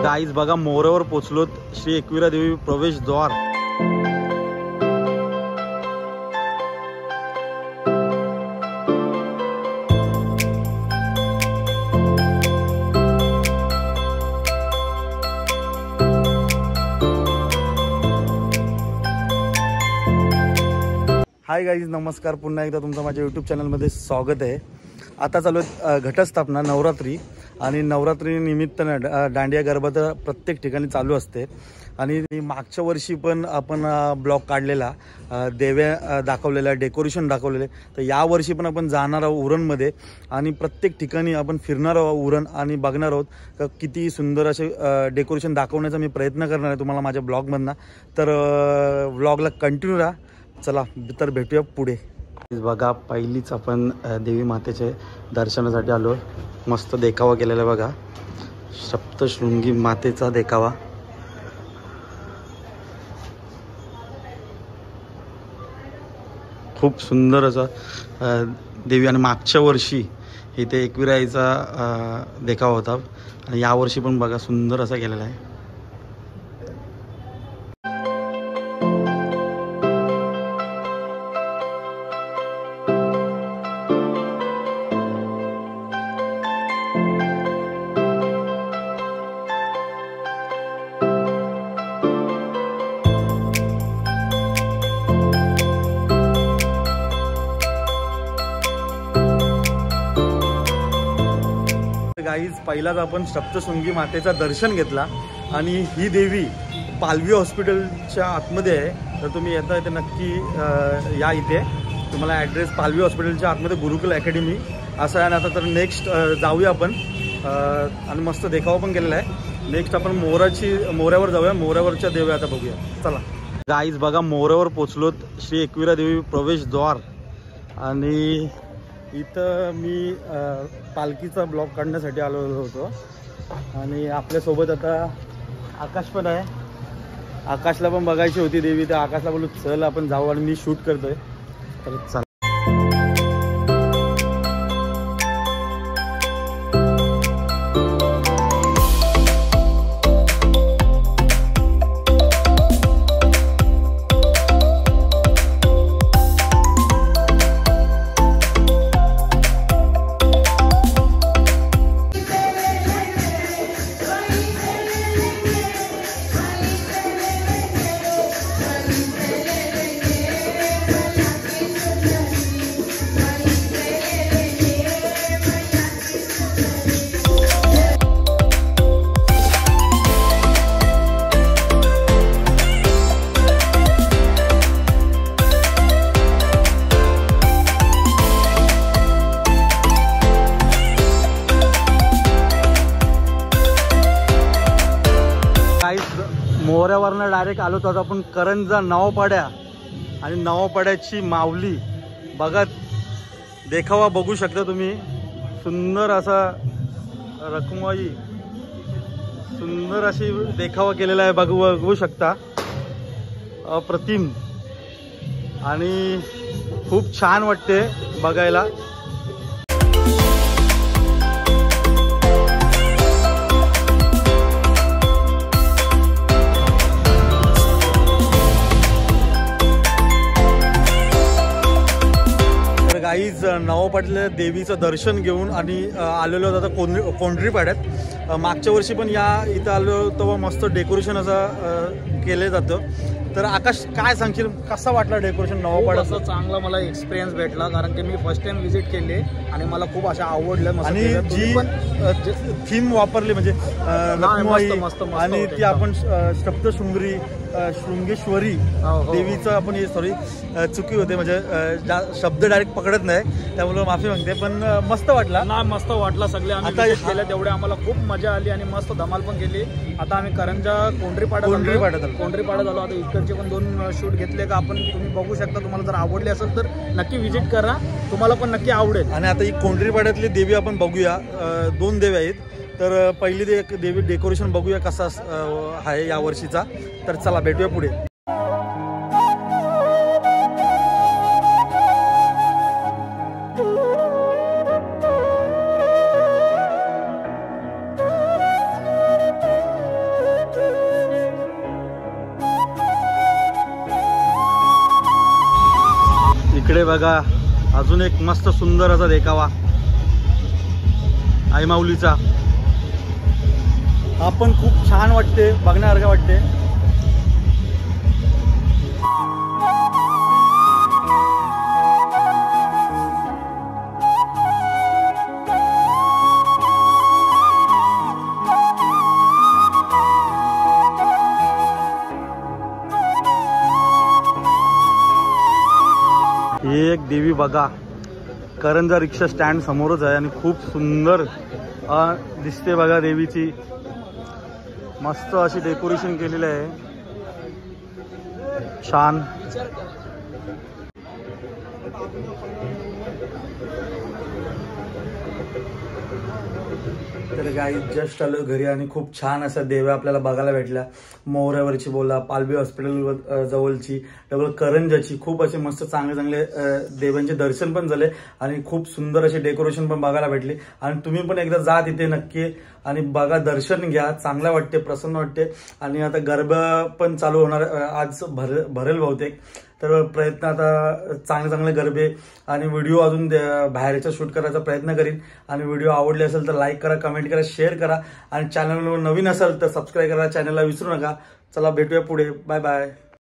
Guys बघा मोरावर पोचलोत, श्री एकविरा देवी प्रवेशद्वार। हाय गाईज, नमस्कार। पुन्हा एकदा तुमचं माझ्या यूट्यूब चॅनलमध्ये स्वागत आहे। आता चालू आहे घटस्थापना, नवरात्री, आणि नवरात्री निमित्तानं दांडिया गरबा तर प्रत्येक ठिकाणी चालू असते। आणि मागच्या वर्षी पण आपण ब्लॉग काढलेला, देव्या दाखवलेल्या, डेकोरेशन दाखवलेले। तर यावर्षी पण आपण जाणार आहोत उरणमध्ये आणि प्रत्येक ठिकाणी आपण फिरणार आहोत उरण आणि बघणार आहोत किती सुंदर असे डेकोरेशन दाखवण्याचा मी प्रयत्न करणार आहे तुम्हाला माझ्या ब्लॉगमधनं। तर ब्लॉगला कंटिन्यू राहा। चला तर भेटूया पुढे। बघा पहिलीच आपण देवी मातेचे दर्शनासाठी आलो। मस्त देखावा केलेला आहे बघा, सप्तशृंगी मातेचा देखावा। खूप सुंदर असा देवी, आणि मागच्या वर्षी इथे एकविराईचा देखावा होता आणि यावर्षी पण बघा सुंदर असा केलेला आहे। गाईज पहिलाच आपण सप्तशृंगी मातेचा दर्शन घेतला आणि ही देवी पालवी हॉस्पिटलच्या आतमध्ये आहे। तर तुम्ही येता इथे नक्की या। इथे तुम्हाला ॲड्रेस पालवी हॉस्पिटलच्या आतमध्ये गुरुकुल अकॅडमी असं आहे। आणि आता तर नेक्स्ट जाऊया आपण, आणि मस्त देखावा पण केलेला आहे। नेक्स्ट आपण मोऱ्यावर जाऊया, मोऱ्यावरच्या देव्या आता बघूया। चला गाईज बघा मोऱ्यावर पोचलोत, श्री एकविरा देवी प्रवेशद्वार। आणि इथं मी पालखीचा ब्लॉग काढण्यासाठी आलेलो होतो आणि आपल्यासोबत आता आकाश पण आहे। आकाशला पण बघायची होती देवी, तर आकाशला बोलू चल आपण जाऊ, आणि मी शूट करतोय। तर चला मोऱ्यावरनं डायरेक्ट आलो तर आपण करंजा नवापाड्या, आणि नवापाड्याची माऊली बघा, देखावा बघू शकता तुम्ही। सुंदर असा रखुमाई, सुंदर अशी देखावा केलेला आहे, बघू शकता, अप्रतिम, आणि खूप छान वाटते बघायला। गाईज नवापाड्याला देवीचं दर्शन घेऊन आणि आलेलो होतो आता कोंढरीपाड्यात। मागच्या वर्षी पण इथं आलो तेव्हा मस्त डेकोरेशन असं केलं जातं। तर आकाश काय सांगशील, कसा वाटला डेकोरेशन नवापाड्याचं? चांगला मला एक्सपिरियन्स भेटला, कारण की मी फर्स्ट टाइम व्हिजिट केली आणि मला खूप अशा आवडलं। आणि जी थीम वापरली म्हणजे आणि ती आपण शृंगेश्वरी देवीचं आपण हे सॉरी चुकी होते, म्हणजे शब्द डायरेक्ट पकडत नाही, त्यामुळे माफी मागते। पण मस्त वाटला ना, मस्त वाटला। सगळे आम्ही केलं तेवढे आम्हाला खूप मजा आली आणि मस्त धमाल पण केली। आता आम्ही करंजा कोंढरीपाड्यात आलो। आता इकडचे पण 2 शूट घेतले का आपण, तुम्ही बघू शकता। तुम्हाला जर आवडले असेल तर नक्की व्हिजिट करा, तुम्हाला पण नक्की आवडेल। आणि आता ही कोंढरीपाड्यातली देवी आपण बघूया। 2 देवी आहेत, तर पहिली देवी डेकोरेशन बघूया कसा आहे या वर्षीचा। तर चला भेटूया पुढे। बघा अजून एक मस्त सुंदर असा देखावा आई माऊलीचा. हा पण खूप छान वाटते, बघण्यासारखं वाटते. ही एक देवी बघा, करंजा रिक्षा स्टँड समोरच आहे आणि खूप सुंदर दिसते बघा देवीची. मस्त अशी डेकोरेशन केलेलं आहे, छान. तर गाई जस्ट आलो घरी आणि खूप छान असा देव आपल्याला बघायला भेटला. मोहऱ्यावरची बोला, पालवी हॉस्पिटल जवळची, डबल करंजाची, खूप असे मस्त चांगले चांगले देवांचे दर्शन पण झाले आणि खूप सुंदर असे डेकोरेशन पण बघायला भेटले. आणि तुम्ही पण एकदा जा तिथे नक्की आणि बघा, दर्शन घ्या, चांगलं वाटते, प्रसन्न वाटते. आणि आता गरबा पण चालू होणार, आज भरेल बहुतेक. तर प्रयत्न आता चांगले गरबे आणि व्हिडिओ अजून बाहेरचा शूट करायचा प्रयत्न करीन. आणि व्हिडिओ आवडले असेल तर लाईक करा, कमेंट करा, शेअर करा आणि चॅनलवर नवीन असाल तर सबस्क्राईब करा, चॅनलला विसरू नका. चला भेटूया पुढे, बाय बाय.